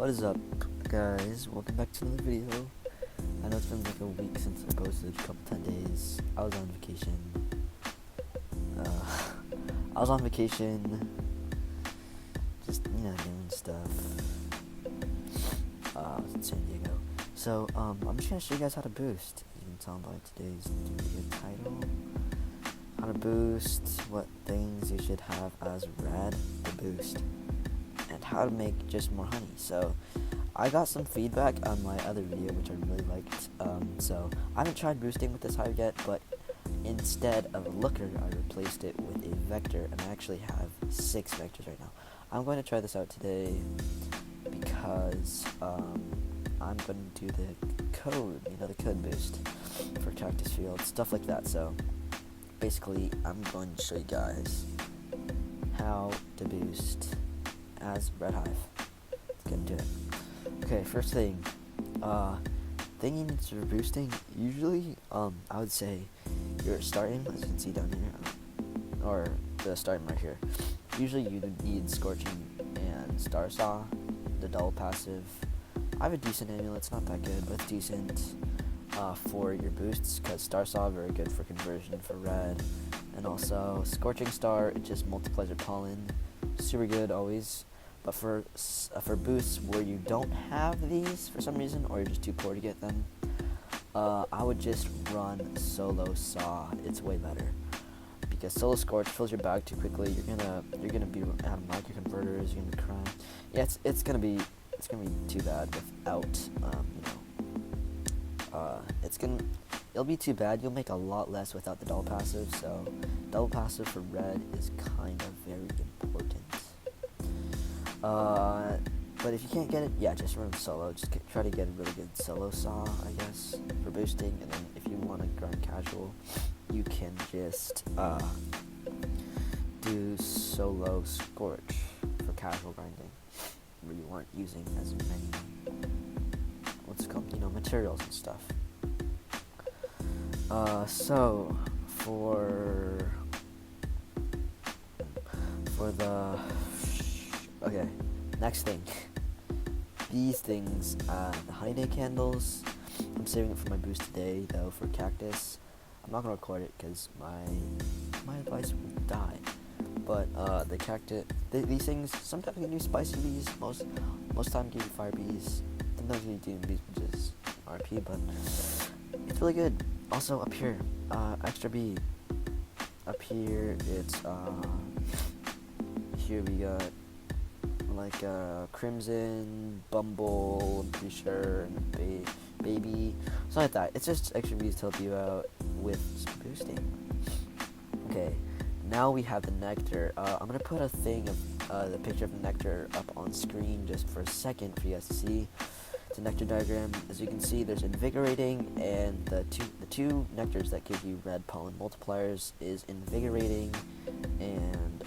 What is up, guys? Welcome back to another video. I know it's been like a week since I posted, a couple 10 days. I was on vacation. Just doing stuff. I was in San Diego. So I'm just gonna show you guys how to boost. You can tell by today's video title. How to boost, what things you should have as red to boost, and how to make just more honey. So I got some feedback on my other video, which I really liked. So I haven't tried boosting with this hive yet, but instead of a looker, I replaced it with a vector, and I actually have 6 vectors right now. I'm going to try this out today because I'm going to do the code, the code boost for cactus field, stuff like that. So basically, I'm going to show you guys how to boost as red hive. Let's get into it. Okay, first thing you need for boosting, usually I would say you're starting, as you can see down here, or the starting right here. Usually you need Scorching and Star Saw, the double passive. I have a decent amulet, it's not that good, but it's decent for your boosts, because Star Saw very good for conversion for red, and also Scorching Star, it just multiplies your pollen, super good always. But for boosts where you don't have these for some reason, or you're just too poor to get them, I would just run Solo Saw. It's way better because Solo Scorch fills your bag too quickly. You're gonna be out of micro converters. You're gonna be crying. Yeah, it's gonna be too bad without it'll be too bad. You'll make a lot less without the double passive. So double passive for red is kind of very important. But if you can't get it, yeah, just run solo. Just try to get a really good solo saw, I guess, for boosting. And then if you want to grind casual, you can just do solo scorch for casual grinding, where you aren't using as many materials and stuff. So for the okay, next thing. These things, the honey day candles. I'm saving it for my boost today, though, for cactus. I'm not gonna record it because my device will die. But the cactus, these things. Sometimes you can do spicy bees. Most time you do fire bees. Sometimes you do bees, which is RP, but it's really good. Also up here, extra bee. Up here, it's here we got like Crimson, Bumble, I'm pretty sure, and Baby, something like that. It's just extra bees to help you out with some boosting. Okay, now we have the Nectar. I'm gonna put a thing of the picture of the Nectar up on screen just for a second for you guys to see. It's a Nectar diagram. As you can see, there's Invigorating, and the two Nectars that give you red pollen multipliers is Invigorating and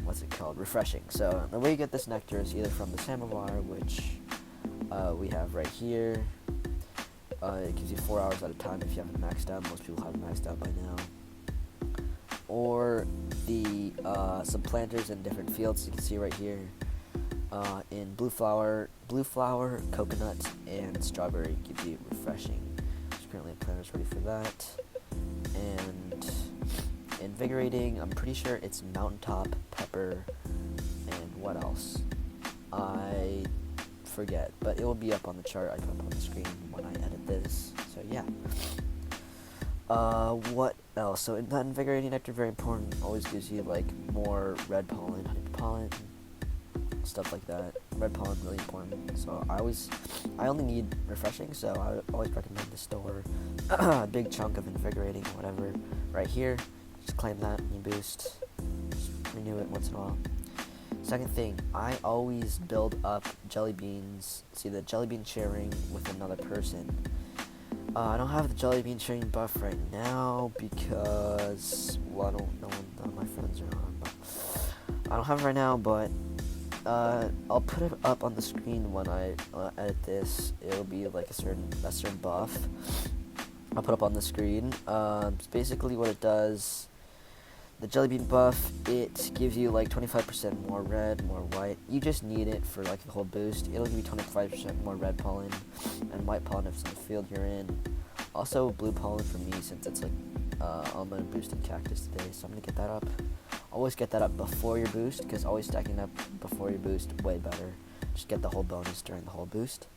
what's it called? Refreshing. So the way you get this nectar is either from the samovar, which we have right here. It gives you 4 hours at a time if you have it maxed out. Most people have it maxed out by now. Or the some planters in different fields. You can see right here in blue flower, coconut, and strawberry gives you refreshing. There's currently a planters ready for that. And Invigorating, I'm pretty sure it's Mountaintop, Pepper, and what else? I forget, but it will be up on the chart. I put up on the screen when I edit this. So yeah. What else? So that Invigorating Nectar, very important. Always gives you like more red pollen, honey pollen, stuff like that. Red pollen really important. So I only need refreshing. So I always recommend to store a big chunk of Invigorating or whatever right here. Just claim that and you boost. Just renew it once in a while. Second thing, I always build up jelly beans. See the jelly bean sharing with another person. I don't have the jelly bean sharing buff right now because none of my friends are on. But I don't have it right now, but I'll put it up on the screen when I edit this. It'll be like a certain buff. I'll put up on the screen. Basically what it does. The jelly bean buff, it gives you like 25% more red, more white. You just need it for like the whole boost. It'll give you 25% more red pollen and white pollen if it's in the field you're in. Also blue pollen for me, since it's like on my boosted cactus today, so I'm gonna get that up. Always get that up before your boost, because always stacking up before your boost way better. Just get the whole bonus during the whole boost.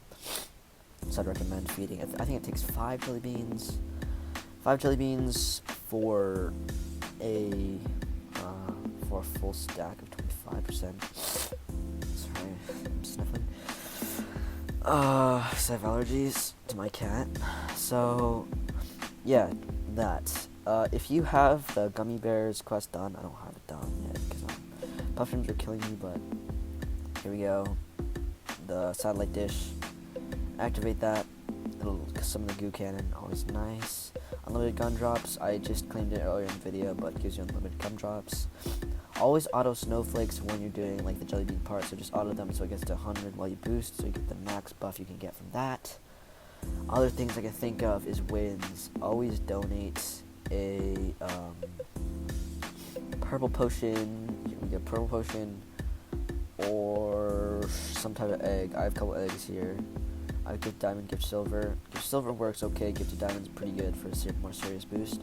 So I'd recommend feeding. I think it takes 5 jelly beans. 5 jelly beans for a full stack of 25%. Sorry, I'm sniffling. I have allergies to my cat. So yeah, that. If you have the gummy bears quest done, I don't have it done yet because puffins are killing me, but here we go. The satellite dish, activate that. It'll summon the goo cannon, always nice. Unlimited gun drops, I just claimed it earlier in the video, but it gives you unlimited gun drops. Always auto snowflakes when you're doing like the jelly bean part, so just auto them so it gets to 100 while you boost, so you get the max buff you can get from that. Other things I can think of is wins. Always donate a purple potion. You can get purple potion or some type of egg. I have a couple eggs here. I give diamond, gift silver. Gift silver works okay. Gift diamond's pretty good for a more serious boost.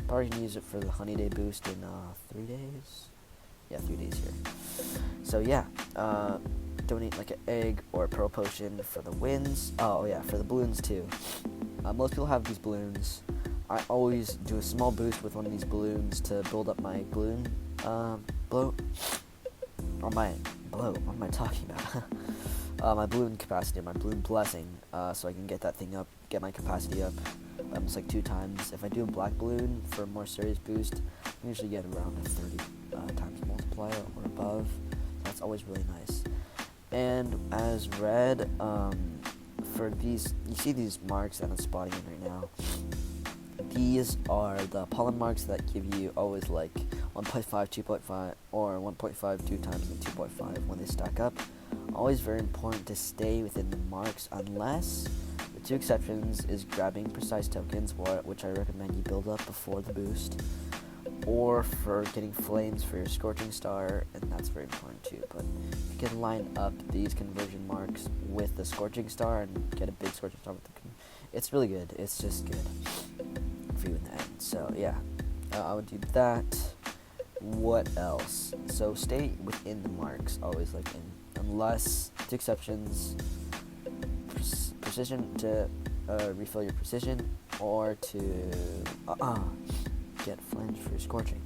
Probably can use it for the honey day boost in 3 days. Yeah, 3 days here. So yeah, donate like an egg or a pearl potion for the wins. Oh yeah, for the balloons too. Most people have these balloons. I always do a small boost with one of these balloons to build up my balloon bloat. Or my bloat. What am I talking about? My balloon capacity, my balloon blessing, so I can get that thing up, get my capacity up almost like 2 times. If I do a black balloon for a more serious boost, I usually get around a 30 times multiplier or above. That's always really nice. And as red, for these, you see these marks that I'm spotting in right now. These are the pollen marks that give you always like 1.5, 2.5, or 1.5 2 times and 2.5 when they stack up. Always very important to stay within the marks, unless the 2 exceptions is grabbing precise tokens, which I recommend you build up before the boost, or for getting flames for your scorching star, and that's very important too. But if you can line up these conversion marks with the scorching star and get a big scorching star with it's really good. It's just good for you in the end. So yeah, I would do that. What else? So stay within the marks, always like unless 2 exceptions, precision to refill your precision, or to get flames for your scorching.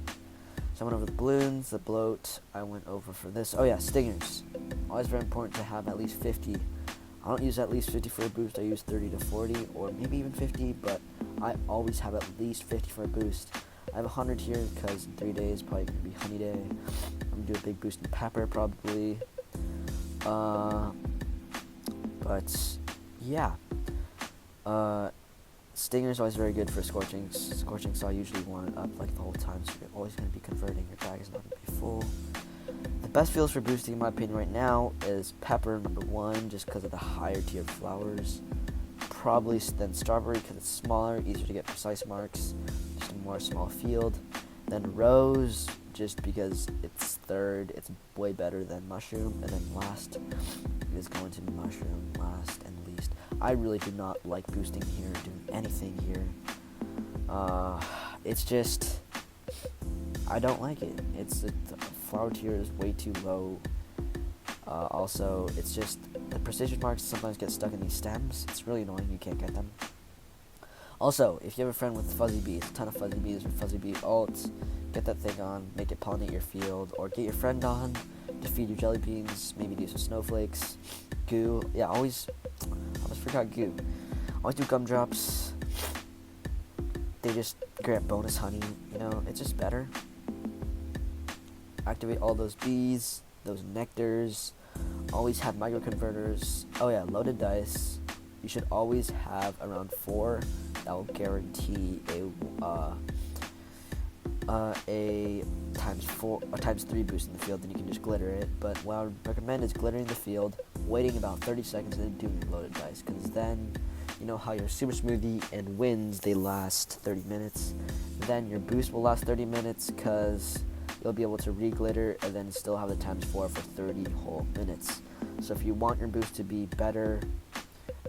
So I went over the balloons, the bloat, I went over for this. Oh yeah, stingers. Always very important to have at least 50. I don't use at least 50 for a boost, I use 30 to 40, or maybe even 50, but I always have at least 50 for a boost. I have 100 here because in 3 days probably going to be honey day. I'm going to do a big boost in pepper probably. But yeah. Stinger's always very good for scorching, so I usually want it up like the whole time, so you're always going to be converting, your bag is not going to be full. The best fields for boosting, in my opinion, right now is pepper, number 1, just because of the higher tier flowers. Probably then strawberry, because it's smaller, easier to get precise marks, just a more small field. Then rose, just because it's 3rd, it's way better than mushroom. And then last is going to be mushroom, last and least. I really do not like boosting here, doing anything here. It's just, I don't like it. The flower tier is way too low. Also, it's just the precision marks sometimes get stuck in these stems. It's really annoying, you can't get them. Also, if you have a friend with fuzzy bees, a ton of fuzzy bees or fuzzy bee ults, get that thing on, make it pollinate your field, or get your friend on to feed your jelly beans, maybe do some snowflakes, goo. Yeah, I almost forgot goo. Always do gumdrops. They just grant bonus honey, it's just better. Activate all those bees, those nectars. Always have microconverters. Oh yeah, loaded dice. You should always have around 4. That will guarantee a times 3 boost in the field. Then you can just glitter it. But what I would recommend is glittering the field, waiting about 30 seconds, and then doing your loaded dice, because then you know how your super smoothie and wins, they last 30 minutes. Then your boost will last 30 minutes because you'll be able to re-glitter and then still have the times 4 for 30 whole minutes. So if you want your boost to be better,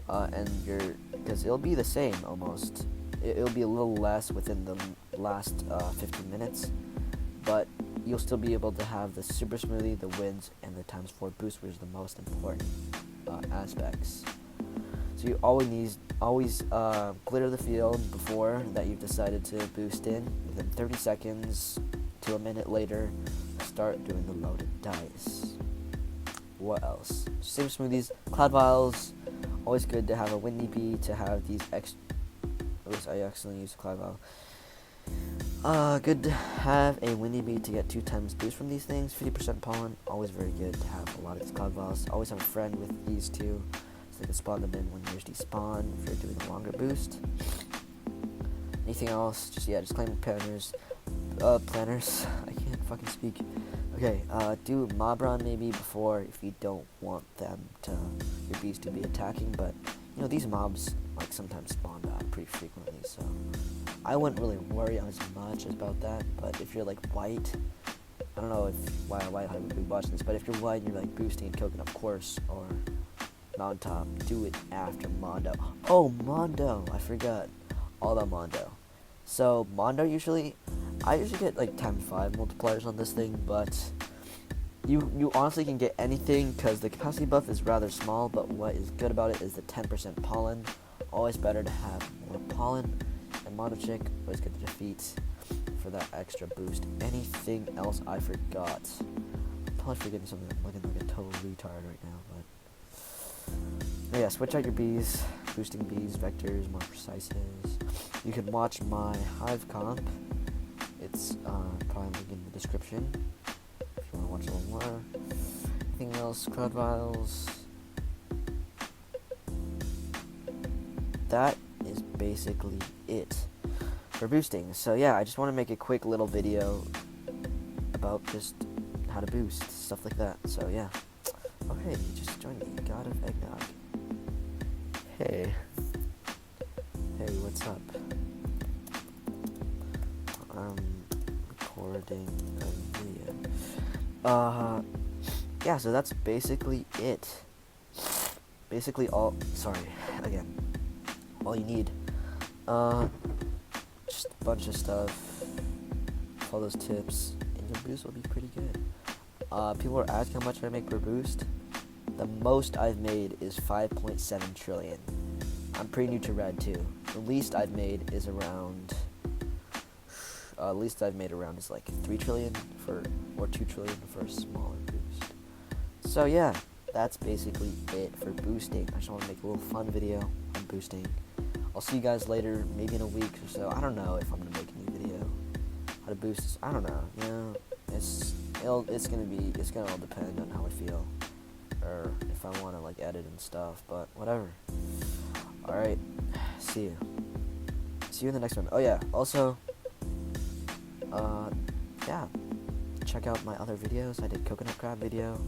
because it'll be the same almost. It'll be a little less within the last 15 minutes, but you'll still be able to have the super smoothie, the wins, and the times 4 boost, which is the most important aspects. So you always glitter the field before that you've decided to boost in. Within 30 seconds to a minute later, start doing the loaded dice. What else? Super smoothies, cloud vials. Always good to have a windy bee to have these I accidentally used a cloud vial. Good to have a windy bee to get 2 times boost from these things. 50% pollen. Always very good to have a lot of these cloud vials. Always have a friend with these two, so they can spawn them in when yours despawn if you're doing a longer boost. Anything else? Just claim planners. I can't fucking speak. Okay, do mob run maybe before if you don't want your bees to be attacking, but you know these mobs like sometimes spawn pretty frequently, so I wouldn't really worry as much about that. But if you're like white, I don't know if why I would be watching this, but if you're white and you're like boosting and coconut course or mountaintop, do it after Mondo. Oh, Mondo! I forgot all about Mondo. So Mondo I usually get like times 5 multipliers on this thing, but you honestly can get anything because the capacity buff is rather small, but what is good about it is the 10% pollen. Always better to have more pollen. And Mondo Chick, always good to defeat for that extra boost. Anything else I forgot? I'm probably forgetting something. I'm looking like a total retard right now, but yeah, switch out your bees, boosting bees, vectors, more precises. You can watch my Hive comp. It's probably linked in the description if you want to watch a little more. Anything else? Cloud vials. That is basically it for boosting. So yeah, I just want to make a quick little video about just how to boost, stuff like that. So yeah. Okay, you just joined me, God of Eggnog. Hey, what's up? I'm recording a video. Yeah, so that's basically it. Basically all you need. Just a bunch of stuff. Follow those tips, and your boost will be pretty good. People are asking how much I make per boost. The most I've made is 5.7 trillion. I'm pretty new to red too. The least I've made is around. Is like 3 trillion or 2 trillion for a smaller boost. So yeah, that's basically it for boosting. I just want to make a little fun video on boosting. I'll see you guys later, maybe in a week or so. I don't know if I'm gonna make a new video. How to boost? I don't know. You know, it's gonna all depend on how I feel, or if I want to like edit and stuff. But whatever. All right. See you. See you in the next one. Oh yeah. Also. Yeah, check out my other videos. I did coconut crab video.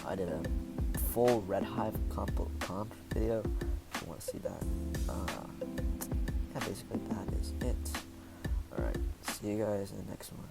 I did a full red hive comp video. If you want to see that. Yeah, basically that is it. Alright, see you guys in the next one.